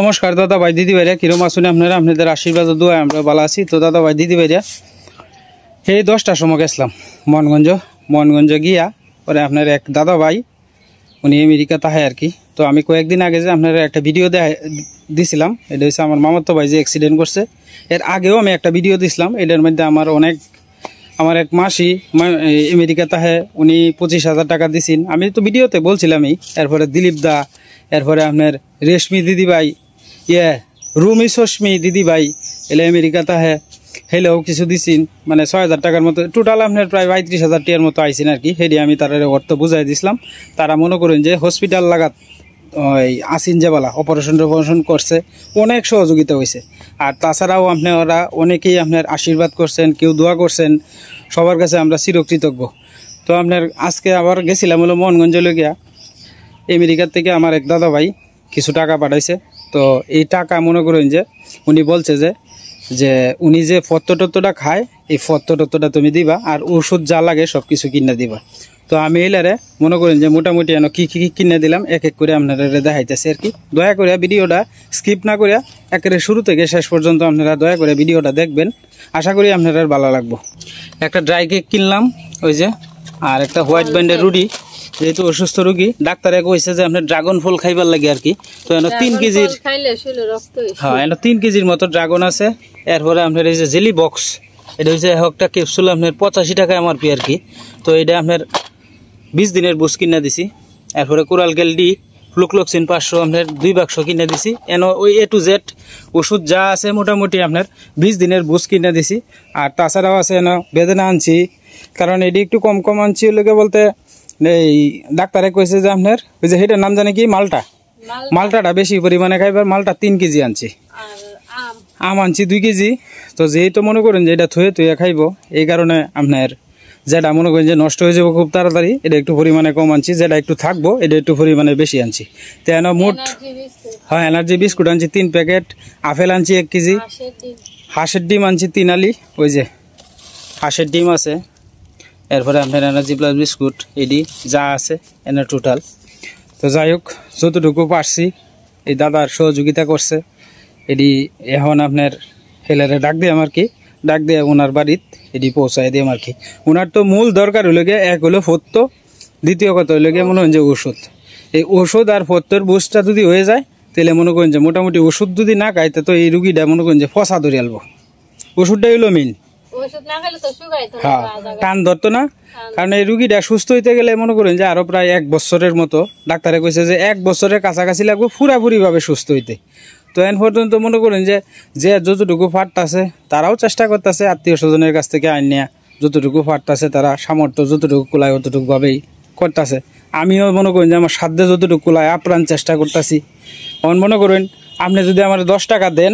নমস্কার দাদা ভাই দিদি ভাইরা, কিরম আছেন আপনারা? আপনাদের আশীর্বাদ ও দোয়ায় আমরা ভালো আছি। তো দাদা ভাই দিদি ভাইরা, এই 10টার সময় গেছিলাম মনগঞ্জ গিয়া পরে আপনার এক দাদা ভাই, উনি আমেরিকা তাহে আর কি। তো আমি কয়েকদিন আগে যে আপনারা একটা ভিডিও দিছিলাম, এটা হচ্ছে আমার মামাতো ভাই যে অ্যাক্সিডেন্ট করছে। এর আগেও আমি একটা ভিডিও দিছিলাম, এটার মধ্যে আমার এক মাসি আমেরিকা তাহে, উনি 25,000 টাকা দিছেন। আমি তো ভিডিওতে বলছিলামই। এরপরে দিলীপ দা, এরপরে আপনার রেশমি দিদিভাই, রুমি সস্মি দিদিভাই এলে আমেরিকা তাহে, হেলেও কিছু দিছিন, মানে 6,000 টাকার মতো। টোটাল আপনার প্রায় 35,000 টাকার মতো আইসেন আর কি। হেডি আমি তারা অর্থ বুঝাই দিছিলাম। তারা মনে করেন যে হসপিটাল লাগাত ওই আসিন যেবেলা অপারেশন করছে, অনেক সহযোগিতা হয়েছে। আর তাছাড়াও ওরা অনেকেই আপনার আশীর্বাদ করছেন, কেউ দোয়া করছেন, সবার কাছে আমরা চিরকৃতজ্ঞ। তো আপনার আজকে আবার গেছিলাম হলো মোহনগঞ্জ গিয়া। আমেরিকার থেকে আমার এক দাদা ভাই কিছু টাকা পাঠাইছে। তো এই টাকা মনে করেন যে উনি বলছে যে উনি যে ফত্তটা খায়, এই ফত্তটা তুমি দিবা, আর ওষুধ যা লাগে সব কিছু কিনে দিবা। তো আমি এলারে মনে করেন যে মোটামুটি কি কিনে দিলাম এক এক করে আপনারা দেখাইতেছি আর কি। দয়া করে ভিডিওটা স্কিপ না করে একেবারে শুরু থেকে শেষ পর্যন্ত আপনারা দয়া করে ভিডিওটা দেখবেন। আশা করি আপনারা ভালো লাগবো। একটা ড্রাই কেক কিনলাম ওই যে, আর একটা হোয়াইট ব্যান্ডের রুটি, যেহেতু অসুস্থ রুগী। ডাক্তারে কইছে যে আপনার ড্রাগন ফল খাইবার লাগে আর কি। তো এনে 3 কেজির, হ্যাঁ এনে 3 কেজির মতো ড্রাগন আছে। এরপরে আপনার এই যে জেলি বক্স, এটা হচ্ছে একটা ক্যাপসুল আপনার 85 টাকা এমআরপি আর কি। তো এটা আপনার 20 দিনের বুস কিনে দিছি। এরপরে কোরাল গেল ডি ফ্লুক্লোক্সিন 500 আপনার 2 বাক্স কিনে দিছি। এন ওই A to Z ওষুধ যা আছে মোটামুটি আপনার 20 দিনের বুস কিনে দিছি। আর তাছাড়াও আছে এন বেদনা আনছি, কারণ এটি একটু কম আনছি লোকে বলতে এই ডাক্তারে কইছে যে আপনার ওই যে সেটার নাম জানে কি মালটাটা বেশি পরিমাণে খাইবার। মালটা 3 কেজি আনছি, আম আনছি 2 কেজি। তো যেহেতু মনে করেন যে এটা থুয়ে খাইব, এই কারণে আপনার যেটা মনে করেন যে নষ্ট হয়ে যাবো খুব তাড়াতাড়ি, এটা একটু পরিমাণে কম আনছি। যেটা একটু থাকবো এটা একটু পরিমাণে বেশি আনছি। তো এন মোট, হ্যাঁ এনার্জি বিস্কুট আনছি 3 প্যাকেট, আপেল আনছি 1 কেজি, হাঁসের ডিম আনছি 3 আলি, ওই যে হাঁসের ডিম আছে। এরপরে আপনার এনার্জি প্লাস বিস্কুট, এডি যা আছে এনার টোটাল। তো যাই হোক, যতটুকু পারছি এই দাদার সহযোগিতা করছে। এডি এখন আপনার হেলারে ডাক দিয়ে আমার কি, ডাক দিয়ে ওনার বাড়িত এডি পৌঁছায় দিয়ে আমার কি। ওনার তো মূল দরকার হইল গিয়ে, এক হলো ফত্ত, দ্বিতীয় কথা হইল গিয়ে মনে হয় যে ওষুধ। এই ওষুধ আর ফত্তর বুঝটা যদি হয়ে যায়, তাহলে মনে করেন যে মোটামুটি ওষুধ যদি না খাইতে তো এই রুগীটা মনে করেন যে ফসা ধরে আলবো। ওষুধটাই হইলো মেইন। হ্যাঁ, টান ধরতো না। কারণ এই রুগীটা সুস্থ হইতে গেলে মনে করেন যে আরো প্রায় 1 বছরের মতো, ডাক্তারে কইছে যে 1 বছরের কাছাকাছি লাগবে পুরাপুরি ভাবে সুস্থ হইতে। তো এন পর্যন্ত মনে করেন যে যতটুকু ফাটতাছে তারাও চেষ্টা করতেছে আত্মীয় স্বজনের কাছ থেকে আইন নেয়া, যতটুকু ফাটতাছে তারা সামর্থ্য যতটুকু কুলায় অতটুকু ভাবেই করতেছে। আমিও মনে করেন যে আমার সাধ্যে যতটুকু কুলায় আপ্রাণ চেষ্টা করতেছি। এখন মনে করেন আপনি যদি আমার 10 টাকা দেন,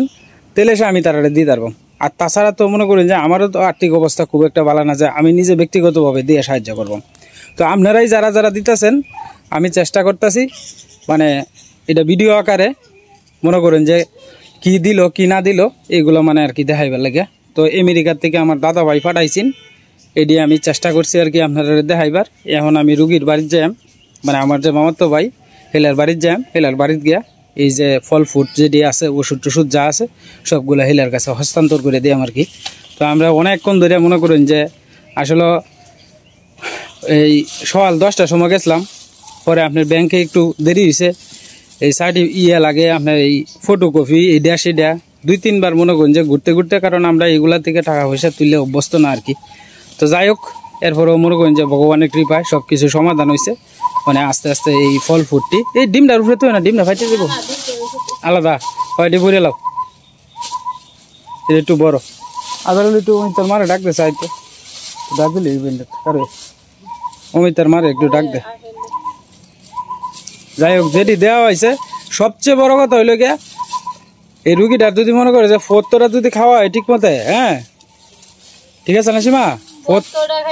তাহলে সে আমি তারা দিতে পারবো। আর তাছাড়া তো মনে করেন যে আমারও তো আর্থিক অবস্থা খুব একটা ভালো না যে আমি নিজে ব্যক্তিগতভাবে দিয়ে সাহায্য করব। তো আপনারাই যারা দিতেছেন, আমি চেষ্টা করতেছি মানে এটা ভিডিও আকারে মনে করেন যে কি দিল কি না দিল এগুলো মানে আর কি দেখাইবার লাগে। তো আমেরিকার থেকে আমার দাদা ভাই পাঠাইছেন, এটি আমি চেষ্টা করছি আর কি আপনারা দেখাইবার। এখন আমি রুগীর বাড়ির যাই, মানে আমার যে মামাতো ভাই হেলার বাড়ির যাই, হেলার বাড়ির গিয়া এই যে ফল ফুড যেটি আছে ওষুধ টষুধ যা আছে সবগুলো হেলার কাছে হস্তান্তর করে দিই আমার কি। তো আমরা অনেকক্ষণ ধরে মনে করেন যে আসলে এই সকাল 10টার সময় গেছিলাম, পরে আপনার ব্যাংকে একটু দেরি হয়েছে, এই লাগে আপনার এই ফটোকপি এটা সেটা 2-3 বার মনে করেন যে ঘুরতে, কারণ আমরা এগুলা থেকে টাকা পয়সা তুললে অভ্যস্ত না আর কি। তো যাই হোক, এরপরেও মনে করেন যে ভগবানের কৃপায় সব কিছু সমাধান হয়েছে। মানে আস্তে আস্তে এই ফল ফুটটি, এই ডিমটার উপরে তো না, ডিমটা ফাইটে দেবো আলাদা হয়টি ভরে লাও, এটা একটু বড় আদার একটু তোর মারে ডাকতে চাই, তো ডাক দিলি কারে অমিতার মারে একটু ডাক দে। যাই হোক, যেটি দেওয়া হয়েছে সবচেয়ে বড় কথা হইল গিয়া এই রুগীটার যদি মনে করে যে ফত্তটা যদি খাওয়া হয় ঠিক মতে, হ্যাঁ ঠিক আছে না সীমা,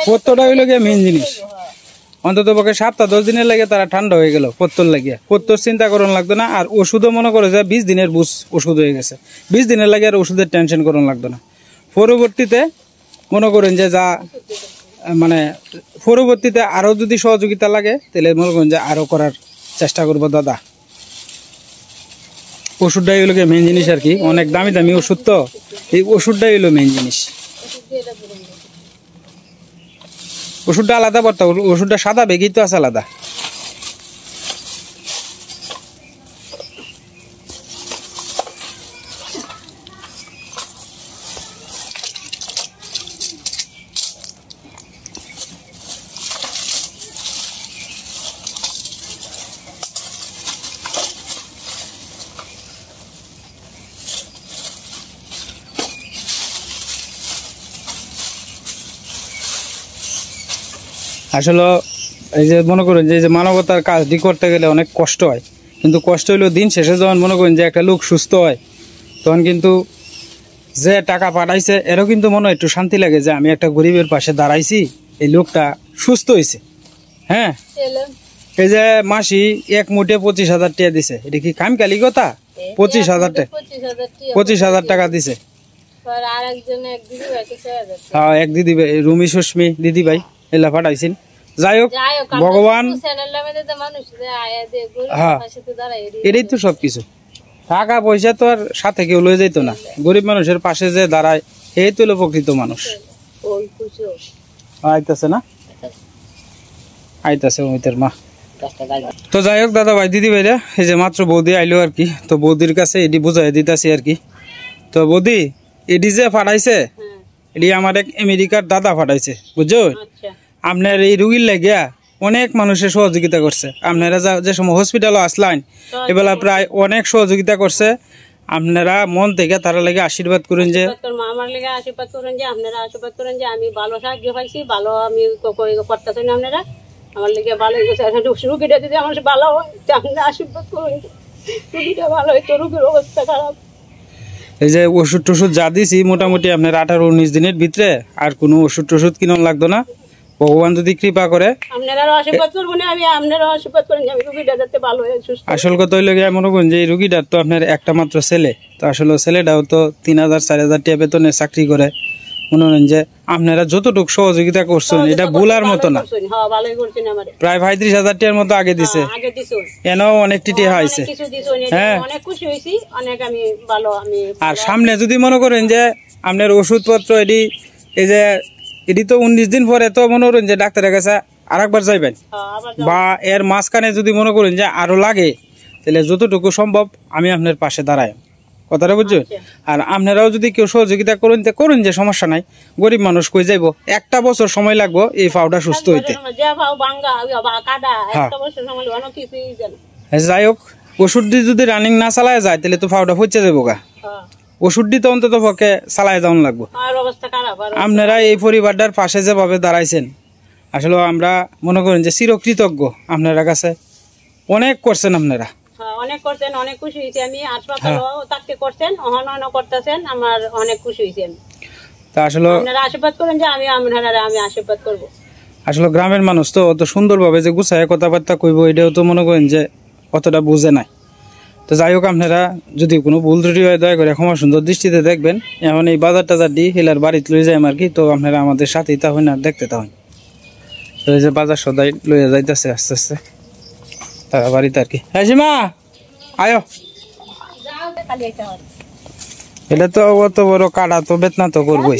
ফত্তটা হইল গিয়া মেন জিনিস। অন্তত পক্ষে 7-10 দিনের লাগে তারা ঠান্ডা হয়ে গেল ফত্তর লাগিয়া, ফত্তর চিন্তা করুন লাগতো না। আর ওষুধও মনে করে যে 20 দিনের বুঝ ওষুধ হয়ে গেছে, 20 দিনের লাগে আর ওষুধের টেনশন করুন লাগতো না। পরবর্তীতে মনে করেন যে যা মানে পরবর্তীতে আরো যদি সহযোগিতা লাগে তাহলে মনে করেন যে আরো করার চেষ্টা করবো দাদা। ওষুধটাই হলো মেইন জিনিস আর কি, অনেক দামি দামি ওষুধ, তো এই ওষুধটাই হলো মেইন জিনিস। ওষুধটা আলাদা পড়তা, ওষুধটা সাদা বেগই তো আছে আলাদা। আসলে এই যে মনে করেন যে মানবতার কাজটি করতে গেলে অনেক কষ্ট হয়, কিন্তু কষ্ট হইলেও দিন শেষে যখন মনে করেন যে একটা লোক সুস্থ হয়, তখন কিন্তু যে টাকা পাঠাইছে এরও কিন্তু মনে একটু শান্তি লাগে যে আমি একটা গরিবের পাশে দাঁড়াইছি, এই লোকটা সুস্থ হয়েছে। হ্যাঁ, এই যে মাসি এক মুঠে 25,000 টাকা দিছে, এটা কি কামকালি কথা? 25,000 টাকা, 25,000 টাকা দিছে। হ্যাঁ, এক দিদি ভাই, রুমি সুস্মি দিদি ভাই এলা পাঠাইছেন। যাই হোক, ভগবান, হ্যাঁ এটাই তো সবকিছু। টাকা পয়সা তো আর সাথে কেউ লয়ে যাইতো না, গরিব মানুষের পাশে যে দাঁড়ায় এই তো হলো প্রকৃত মানুষ। আইতাছে না, আইতাছে অমিতের মা। তো যাই হোক দাদা ভাই দিদি ভাইরা, এই যে মাত্র বৌদি আইলো আর কি, তো বৌদির কাছে এটি বুঝাই দিতেছি আর কি। তো বৌদি, এটি যে পাঠাইছে এটি আমার এক আমেরিকার দাদা পাঠাইছে, বুঝছো? আপনার এই রুগীর লাগিয়া অনেক মানুষের সহযোগিতা করছে। আপনারা যে সময় হসপিটালে আসলেন এবেলা প্রায় অনেক সহযোগিতা করছে। আপনারা মন থেকে তারা লাগে আশীর্বাদ করেন, যে আমার লেগে আশীর্বাদ করেন, যে আপনারা আশীর্বাদ করেন যে আমি ভালো সাহায্য পাইছি, ভালো আমি করতেছি না, আপনারা আমার লেগে ভালো হয়ে গেছে। রুগীটা যদি আমার ভালো হয়, আপনারা আশীর্বাদ করেন, রুগীটা ভালো হয়, তো রুগীর অবস্থা খারাপ। এই যে ওষুধ টষুধ যা দিছি মোটামুটি আপনার 18-19 দিনের ভিতরে আর কোনো ওষুধ টষুধ কিনন লাগতো না, ভগবান যদি কৃপা করে। আসল কথা হইলে মনে করেন যে এই রুগীটার তো আপনার একটা মাত্র ছেলে, তো আসলে ছেলেটাও তো 3,000-4,000 টাকা বেতনে চাকরি করে। মনে করেন যে আপনারা যতটুকু সহযোগিতা করছেন এটা ভুলার মতো না। প্রায় 35,000 টাকার মতো আগে দিছে, এনাও অনেক টিটি হয়েছে। হ্যাঁ, আর সামনে যদি মনে করেন যে আপনার ওষুধপত্র এটি, এই যে এটি তো 19 দিন পরে তো মনে করেন যে ডাক্তারের কাছে আরেকবার যাইবেন, বা এর মাঝখানে যদি মনে করেন যে আরো লাগে, তাহলে যতটুকু সম্ভব আমি আপনার পাশে দাঁড়াই, কথাটা বুঝছো? আর আপনারাও যদি কেউ সহযোগিতা করেন তে করুন, যে সমস্যা নাই। গরিব মানুষ কই যাইব, একটা বছর সময় লাগবো এই পাউডার সুস্থ হইতে। যাই হোক, ওষুধ যদি রানিং না চালায় যায় তাহলে তো পাউডার হচ্ছে যাবো গা। ওষুধটি তো অন্তত পক্ষে চালায় যাওয়ান লাগবো। আপনারা এই পরিবারটার পাশে যেভাবে দাঁড়াইছেন, আসলে আমরা মনে করেন যে চিরকৃতজ্ঞ আপনারা কাছে। অনেক করছেন আপনারা, অনেক করছেন, অনেক খুশি হয়েছি আমি। হাসপাতালও থাকতে করছেন, অহনও করতেছেন, আমার অনেক খুশি হয়েছি আমি। তা আসলে আপনারা আশীর্বাদ করেন যে আমি আশীর্বাদ করব। আসলে গ্রামের মানুষ তো অত সুন্দরভাবে যে গুছায় কথাবার্তা কইব, এটাও তো মনে করেন যে অতটা বুঝে নাই। তো যাই হোক, আপনারা যদি কোনো ভুল ত্রুটি হয় দয়া করে ক্ষমা সুন্দর দৃষ্টিতে দেখবেন। এখন এই বাজার টাজার দিয়ে হিলার বাড়িতে লই যাই আর কি, তো আপনারা আমাদের সাথেই তা হয় না, দেখতে তা হয়। তো এই যে বাজার সদাই লইয়া যাইতেছে আস্তে আস্তে তারা বাড়িতে আর কি। হ্যাঁ সীমা, আয়ো। এটা তো অত বড় কাটা, তো বেতনা তো করবোই।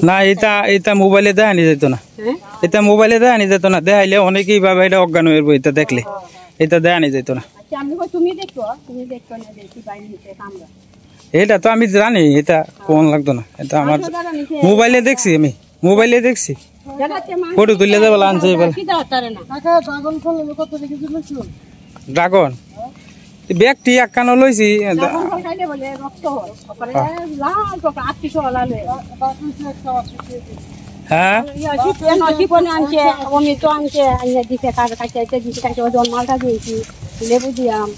না, এটা মোবাইলে দেখানি যেত না, এটা মোবাইলে দেখানি যেত না। দেখাইলে অনেকেই ভাবে এটা অজ্ঞান হয়ে যাবো, এটা দেখলে এটা দেখানি যেত না। এটা তো আমি জানি, এটা কোন লাগতো না, এটা আমার মোবাইলে দেখছি, আমি মোবাইলে দেখছি, ফটো তুলে দেবো আনছে। ড্রাগন ব্যাগটি এক কানো লইছি, হ্যাঁ লেবু দিয়াম,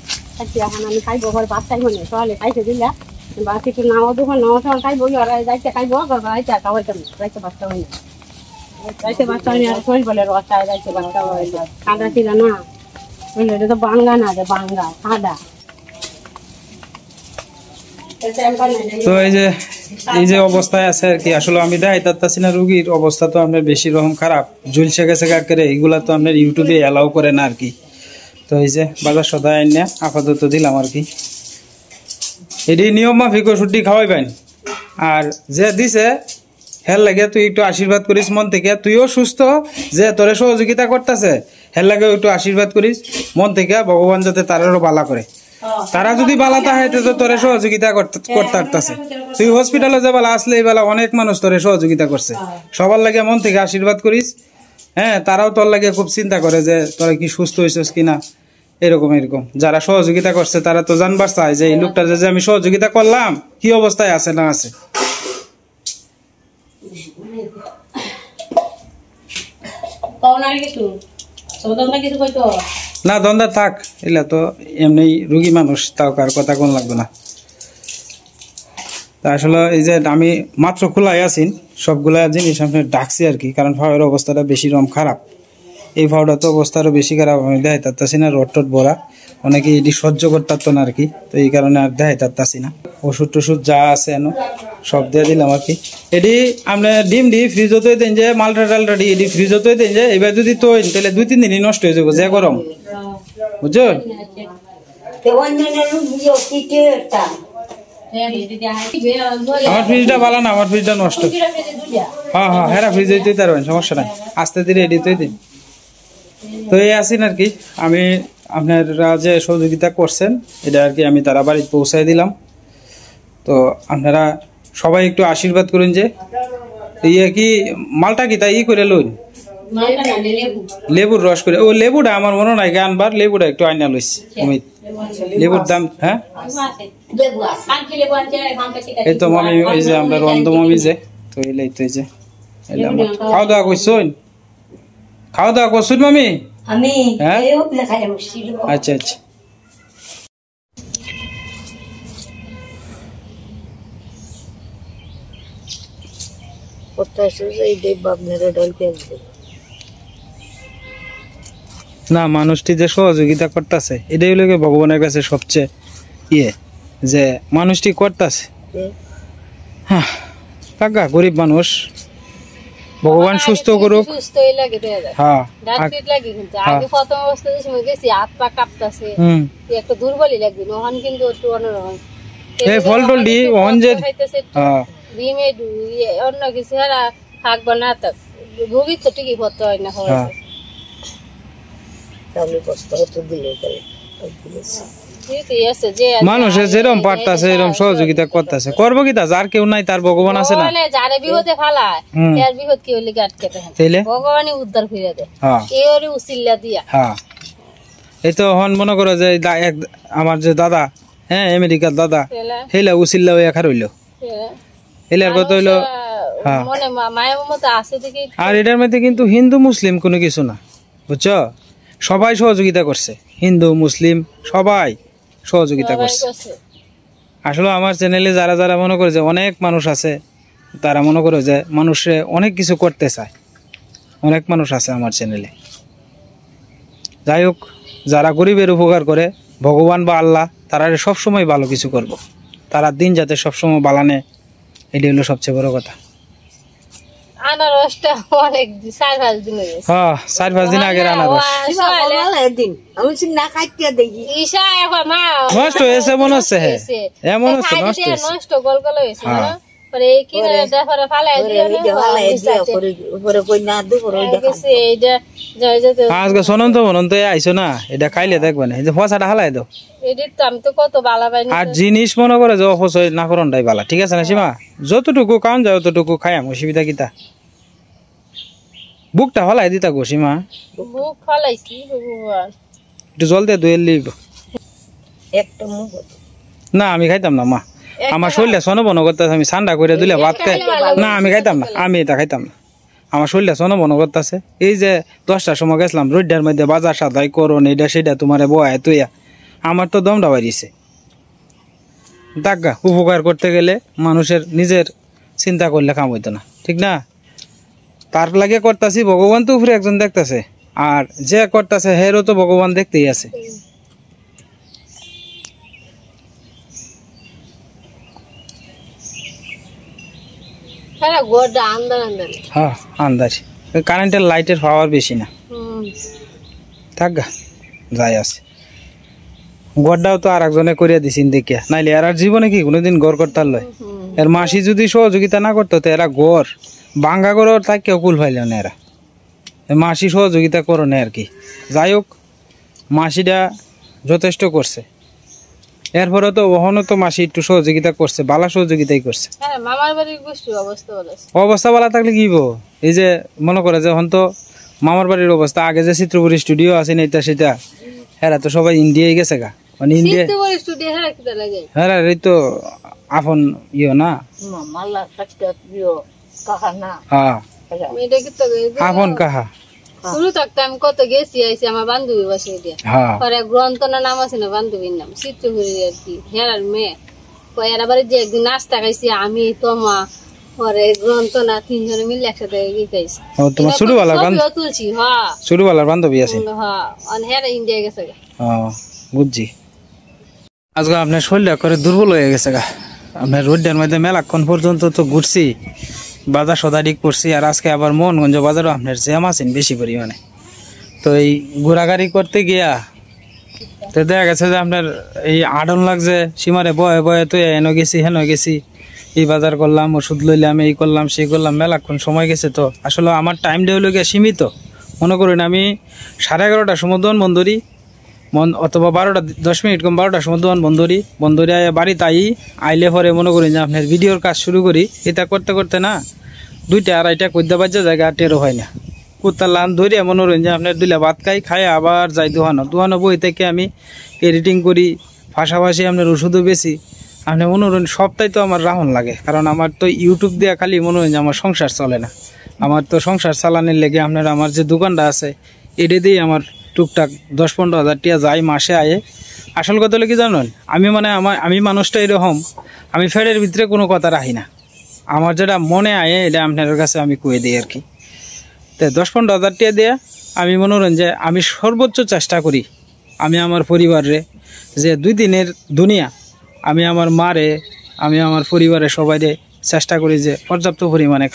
এখন আমি খাইবো, ঘর ভাত খাইব না, সকালে খাইতে দিলা বা কিছু নাও দুখন নাও সকাল খাইবো, যাইতে খাইবো, রাইতে খাওয়াইতাম, রাইতে বাচ্চা হয় না, রাইতে বাচ্চা হয় না, শরীর বলে রসায়, রাইতে বাচ্চা হয় না, কাদা ছিল না, এটা তো বাঙ্গা না, যে বাঙ্গা কাদা। তো এই যে এই যে অবস্থায় আছে আর কি, আসলে আমি দেখাইতাছি না রুগীর অবস্থা তো আপনার বেশি রকম খারাপ, ঝুলসে গেছে কাকেরে, এগুলা তো আপনার ইউটিউবে অ্যালাউ করে না আর কি। তো এই যে বাজার সদায় আইনা আপাতত দিলাম আর কি। এটি নিয়ম মাফিক ওষুধটি খাওয়াইবেন, আর যে দিছে হের লাগে তুই একটু আশীর্বাদ করিস মন থেকে, তুইও সুস্থ, যে তোরে সহযোগিতা করতেছে হের লাগে একটু আশীর্বাদ করিস মন থেকে, ভগবান যাতে তারারও বালা করে। তারা যদি বালা তাহে তো তোরে সহযোগিতা করতে পারতেছে। তুই হসপিটালে যে বেলা আসলে এই বেলা অনেক মানুষ তোরে সহযোগিতা করছে, সবার লাগে মন থেকে আশীর্বাদ করিস। হ্যাঁ, তারাও তোর লাগে খুব চিন্তা করে যে তোরা কি সুস্থ হয়েছিস কিনা, এরকম এরকম। যারা সহযোগিতা করছে তারা তো জানবার চায় যে এই লোকটা যে আমি সহযোগিতা করলাম কি অবস্থায় আছে না আছে। না দন্দা থাক, এলা তো এমনি রুগী মানুষ, তাও কার কথা কোন লাগবে না। তা আসলে এই যে আমি মাত্র খোলাই আছি, সবগুলা জিনিস আপনি ডাকছি আর কি, কারণ ফাওয়ার অবস্থাটা বেশি রকম খারাপ। এই ফাওয়াটা তো অবস্থা আরো বেশি খারাপ, আমি দেখাই তারতাছি না, রড টড ভরা, অনেকে এটি সহ্য করতে পারতো না আর কি। তো এই কারণে আর দেখাই তারতাছি না। ওষুধ টষুধ যা আছে এনো সব দিয়ে দিলাম আর কি। এটি আপনি ডিম ফ্রিজতে দেন যে মালটা টালটা এটি ফ্রিজতে দেন যে, এবার যদি তো তাহলে 2-3 দিনই নষ্ট হয়ে যাবো, যে গরম, বুঝছো? আমার ফ্রিজটা ভালো না, আমার ফ্রিজটা নষ্ট। হ্যাঁ হ্যাঁ, হ্যাঁ ফ্রিজে তুই পারবেন, সমস্যা নাই, আস্তে ধীরে এটি তুই দিন। তো এই আসেন আর কি, আমি আপনারা যে সহযোগিতা করছেন এটা আর কি আমি তারা বাড়িতে পৌঁছায় দিলাম। তো আপনারা সবাই একটু আশীর্বাদ করুন যে ইয়ে কি মালটা কি তাই করে লইন, লেবুর রস করে। ও লেবুটা আমার মনে নাই আনবার, লেবুটা একটু আইনা লইছি অমিত, লেবুর দাম। হ্যাঁ এই তো মামি, ওই যে আমরা রন্ধ মামি যে, তো এলাই তো এই যে খাওয়া দাওয়া করছুন, খাওয়া দাওয়া করছুন মামি? হ্যাঁ আচ্ছা আচ্ছা। না মানুষটি যে সহযোগিতা করতেছে এটাই হলো ভগবানের কাছে সবচেয়ে ইয়ে, যে মানুষটি করতেছে। হ্যাঁ কাকা গরিব মানুষ, ভগবান সুস্থ করুক। হ্যাঁ দুর্বলই লাগবে, ওখান কিন্তু একটু অন্যরকম এই ফল টল দি ওখান যে ডিমে অন্য কিছু থাকবো না, রোগীর তো ঠিকই করতে হয় না, মানুষের যেরকম পারতাছে এরকম সহযোগিতা করতেছে, করবো কি তা, যার কেউ নাই তার ভগবান আছে না। যারে বিপদে ফালায় এর বিপদ কেউ লিগে আটকে থাকে, ভগবানই উদ্ধার করে দেয়, কেউ উচিল্লা দিয়া। হ্যাঁ এই তো হন মনে করো যে আমার যে দাদা, হ্যাঁ আমেরিকার দাদা, হেলা উচিল্লা হইয়া খার হইলো, এলার কথা হইলো। আর এটার মধ্যে কিন্তু হিন্দু মুসলিম কোনো কিছু না, বুঝছো? সবাই সহযোগিতা করছে, হিন্দু মুসলিম সবাই সহযোগিতা করছে। আসলে আমার চ্যানেলে যারা যারা মনে করে যে অনেক মানুষ আছে, তারা মনে করে যে মানুষে অনেক কিছু করতে চায়, অনেক মানুষ আছে আমার চ্যানেলে। যাই হোক, যারা গরিবের উপকার করে ভগবান বা আল্লাহ তারা সবসময় ভালো কিছু করব, তারা দিন যাতে সবসময় বালানে, এটি হলো সবচেয়ে বড় কথা। আনারসটা অনেক 4-5 দিন হয়ে গেছে। হ্যাঁ 4-5 দিন আগের আনারস নষ্ট হয়েছে মনে হচ্ছে। হ্যাঁ এমন হচ্ছে নষ্ট গলগল হয়েছে, আজকে সনন্ত মনন্ত আইসো না, এটা খাইলে দেখবে না, এই যে ফসাটা হালাই দাও। আর জিনিস মনে করে যে অপচয় না করনটাই ভালো, ঠিক আছে না সীমা? যতটুকু কাম যায় অতটুকু খাই, অসুবিধা কিতা? বুকটা হলাই দিতা গো সীমা, একটু জল দিয়ে ধুয়ে লিব। না আমি খাইতাম না মা, আমার শরীরটা সন বন করতেছে, আমি ঠান্ডা করে দিলে ভাত খাই না, আমি খাইতাম না, আমি এটা খাইতাম না, আমার শরীরটা সন বন করতেছে। এই যে 10টার সময় গেছিলাম রোডটার মধ্যে বাজার সাদাই করুন, এটা সেটা তোমার বয় তুইয়া, আমার তো দমটা বাড়িছে। দাগা উপকার করতে গেলে মানুষের নিজের চিন্তা করলে কাম হইতো না, ঠিক না? তার লাগে করতেছি, ভগবান তো উপরে একজন দেখতেছে, আর যে করতেছে হেরও তো ভগবান দেখতেই আছে। হ্যাঁ গোটা আন্দার আন্দার হ্যাঁ আন্দাজ কারেন্টের লাইটের পাওয়ার বেশি না থাক গা যাই আছে গড়টাও তো আর একজনে করিয়া দিছিন দেখিয়া নাইলে এর আর জীবনে কি কোনোদিন গড় করতার লয় এর মাসি যদি সহযোগিতা না করতো তো এরা গড় ভাঙ্গা গড় তাই কেউ কুল পাইল না এরা মাসি সহযোগিতা করো না আর কি যাই হোক মাসিটা যথেষ্ট করছে এরপরে তো ওখানে তো মাসি একটু সহযোগিতা করছে বালা সহযোগিতাই করছে অবস্থা ভালো থাকলে কি এই যে মনে করে যে এখন তো মামার বাড়ির অবস্থা আগে যে চিত্রপুরী স্টুডিও আছে না এটা সেটা হ্যাঁ তো সবাই ইন্ডিয়ায় গেছে গা মানে ইন্ডিয়া হ্যাঁ এই তো আপন ইয়ে না হ্যাঁ আপন কাহা শুরু থাকতে আমি কত গেছি আইসি আমার বান্ধবী বাসে দিয়ে পরে গ্রন্থনা নাম আছে না বান্ধবীর নাম চিত্রপুরী আর কি হেরার মেয়ে এরা বাড়ি যে একদিন নাস্তা খাইছি আমি তোমা পরে গ্রন্থনা তিনজনে মিলে একসাথে খাইছি তোমার তুলছি হ্যাঁ ছোটবেলার বান্ধবী আছে হ্যাঁ হেরা ইন্ডিয়া গেছে বুঝছি আজকে আপনার শরীরটা করে দুর্বল হয়ে গেছে গা আপনার রোডের মধ্যে মেলাক্ষণ পর্যন্ত তো ঘুরছি বাজার সদারিক করছি আর আজকে আবার মোহনগঞ্জ বাজারও আপনার জ্যাম আছেন বেশি পরিমাণে তো এই ঘোরাঘুরি করতে গিয়া তো দেখা গেছে যে আপনার এই আডন লাগছে সীমারে বয়ে বয়ে তো এনে গেছি হেন গেছি এই বাজার করলাম ওষুধ লইলাম এই করলাম সেই করলাম মেলাক্ষণ সময় গেছে তো আসলে আমার টাইমটা হলো গিয়ে সীমিত মনে করেন আমি 11:30টার সময় দোকান বন্ধ করি অথবা 10 মিনিট কম 12টার সময় দোকান বন্ধ করি বাড়ি তাই আইলে পরে মনে করি যে আপনার ভিডিওর কাজ শুরু করি এটা করতে করতে না 2টা 2:30টা কইতে বাজে জায়গা টেরো হয় না কুত্তার লান ধরে মনে করেন যে আপনার দুইলা ভাত খাই আবার যাই দোকানো বই থেকে আমি এডিটিং করি পাশাপাশি আপনার ওষুধও বেশি আপনি মনে করেন সবটাই তো আমার রাহন লাগে কারণ আমার তো ইউটিউব দিয়ে খালি মনে হয় যে আমার সংসার চলে না আমার তো সংসার চালানোর লেগে আপনার আমার যে দোকানটা আছে এটা দিয়ে আমার টুকটাক 10-15 হাজার টাকা যায় মাসে আয়ে আসল কথা হলো কি জানেন আমি মানুষটা এরকম আমি ফেরের ভিতরে কোনো কথা রাখি না আমার যেটা মনে আয়ে এটা আপনার কাছে আমি কয়ে দিই আর কি তো 10-15 হাজার টাকা দিয়ে আমি মনে করেন যে আমি সর্বোচ্চ চেষ্টা করি আমি আমার পরিবারে যে 2 দিনের দুনিয়া আমি আমার মারে আমি আমার পরিবারের সবাইরে চেষ্টা করি যে পর্যাপ্ত পরিমাণে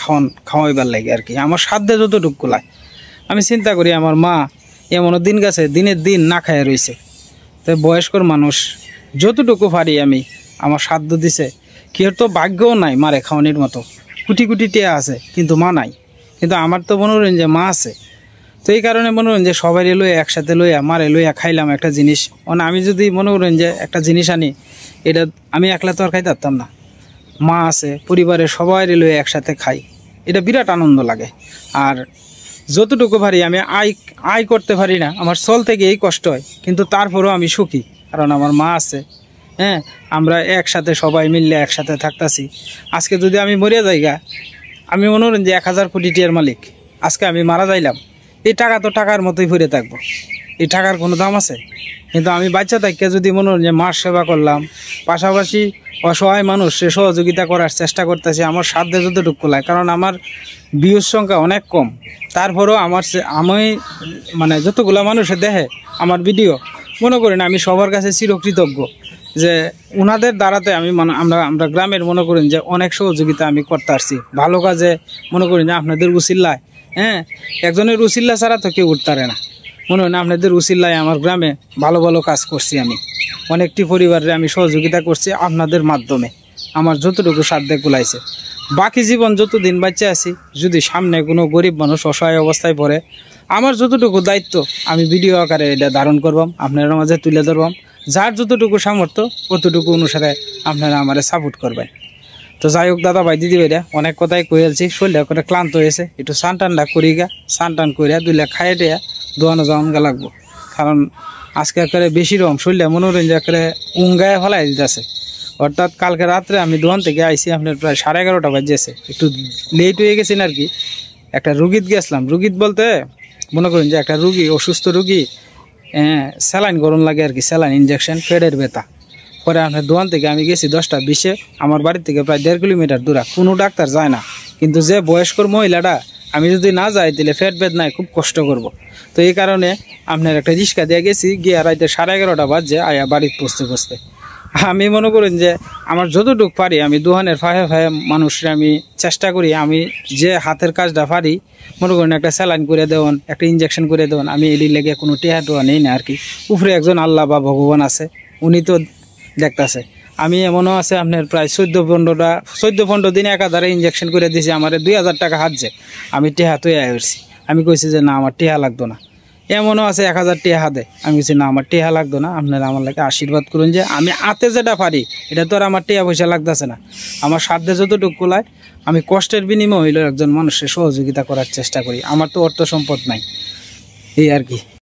খাওয়াইবার লাগে আর কি আমার সাধ্যে যতটুকু লাগে আমি চিন্তা করি আমার মা এমনও দিন গেছে দিনের দিন না খায় রয়েছে তো বয়স্কর মানুষ যতটুকু পারি আমি আমার সাধ্য দিছে কি তো ভাগ্যও নাই মারে খাওয়ানির মতো কোটি কোটি টিয়া আছে কিন্তু মা নাই কিন্তু আমার তো মনে করেন যে মা আছে তো এই কারণে মনে করেন যে সবাই লইয়া একসাথে লইয়া মারে লইয়া খাইলাম একটা জিনিস মানে আমি যদি মনে করেন যে একটা জিনিস আনি এটা আমি একলা তো আর খাইতে পারতাম না মা আছে পরিবারের সবাই লইয়া একসাথে খাই এটা বিরাট আনন্দ লাগে আর যতটুকু পারি আমি আয় করতে পারি না আমার চল থেকে এই কষ্ট হয় কিন্তু তারপরেও আমি সুখী কারণ আমার মা আছে হ্যাঁ আমরা একসাথে সবাই মিললে একসাথে থাকতেছি আজকে যদি আমি মরিয়া যাইগা আমি মনে করেন যে 1000 কোটি টাকার মালিক আজকে আমি মারা যাইলাম এই টাকা তো টাকার মতোই ভরে থাকবো এই টাকার কোনো দাম আছে কিন্তু আমি বাচ্চা থেকে যদি মনে করেন যে মার সেবা করলাম পাশাপাশি অসহায় মানুষ সে সহযোগিতা করার চেষ্টা করতেছি আমার সাধ্যে যতটুকু লাগে কারণ আমার ভিউর সংখ্যা অনেক কম তারপরেও আমি মানে যতগুলা মানুষের দেখে আমার ভিডিও মনে করেন আমি সবার কাছে চিরকৃতজ্ঞ যে ওনাদের দ্বারাতে আমি আমরা গ্রামের মনে করেন যে অনেক সহযোগিতা আমি করতে পারছি ভালো কাজে মনে করেন যে আপনাদের উসিল্লায় হ্যাঁ একজনের উসিল্লা ছাড়া তো কেউ উঠতে পারে না মনে হয় না আপনাদের উসিল্লায় আমার গ্রামে ভালো ভালো কাজ করছি আমি অনেকটি পরিবারে আমি সহযোগিতা করছি আপনাদের মাধ্যমে আমার যতটুকু সাধ্যে কুলাইছে বাকি জীবন যতদিন বাচ্চা আছি যদি সামনে কোনো গরিব মানুষ অসহায় অবস্থায় পড়ে আমার যতটুকু দায়িত্ব আমি ভিডিও আকারে এটা ধারণ করবাম আপনার মাঝে তুলে ধরবাম যার যতটুকু সামর্থ্য ততটুকু অনুসারে আপনারা আমারে সাপোর্ট করবেন তো যাই হোক দাদা ভাই দিদি ভাইরা অনেক কথাই কয়েছি শরীরটা করে ক্লান্ত হয়েছে একটু স্নান টানটা করি গা স্নান টান করিয়া 2 লাখ খাইয়ে দেয়া দোয়ানো যাওয়ান গা লাগবো কারণ আজকে একেবারে বেশি রকম শরীরটা মনোরঞ্জন একেবারে উঙ্গায় ফেলাই দিতেছে অর্থাৎ কালকে রাত্রে আমি দোকান থেকে আইসি আপনার প্রায় 11:30 বাজেছে একটু লেট হয়ে গেছেন আর কি একটা রুগীত গেছিলাম রুগীত বলতে মনে করেন যে একটা রুগী অসুস্থ রুগী স্যালাইন গরম লাগে আর কি স্যালাইন ইনজেকশন পেটের ব্যথা পরে আপনার দোকান থেকে আমি গেছি 10:20 আমার বাড়ি থেকে প্রায় 1.5 কিলোমিটার দূরা কোনো ডাক্তার যায় না কিন্তু যে বয়স্কর মহিলাটা আমি যদি না যাই তাহলে পেট বেদনায় খুব কষ্ট করব তো এই কারণে আপনার একটা রিক্সা দিয়ে গেছি গিয়ে রাইতে 11:30 বাজে আয়া বাড়িতে পৌঁছতে আমি মনে করেন যে আমার যতটুকু পারি আমি দোকানের ফায়ে ফায়ে মানুষের আমি চেষ্টা করি, আমি যে হাতের কাজটা পারি, মনে করেন একটা স্যালাইন করে দেওয়ান, একটা ইঞ্জেকশন করে দেওয়ান, আমি এলি লেগে কোনো টেহা টোয়া নেই না আর কি। উপরে একজন আল্লাহ বা ভগবান আছে, উনি তো দেখতেছে। আমি এমনও আছে আপনার প্রায় 14-15 দিনে একাধারে ইঞ্জেকশন করে দিয়েছি, আমার 2000 টাকা হাতছে, আমি টেহা তৈরি হয়েছি। আমি কইছি যে না আমার টেহা লাগতো না। এমনও আছে 1000 টেহা হাতে, আমি বলছি না আমার টেহা লাগতো না, আপনারা আমার লাগে আশীর্বাদ করুন যে আমি হাতে যেটা পারি, এটা তো আর আমার টেহা পয়সা লাগতেছে না, আমার সাধ্যে যতটুকু কুলায় আমি কষ্টের বিনিময় হইলেও একজন মানুষের সহযোগিতা করার চেষ্টা করি। আমার তো অর্থ সম্পদ নাই, এই আর কি।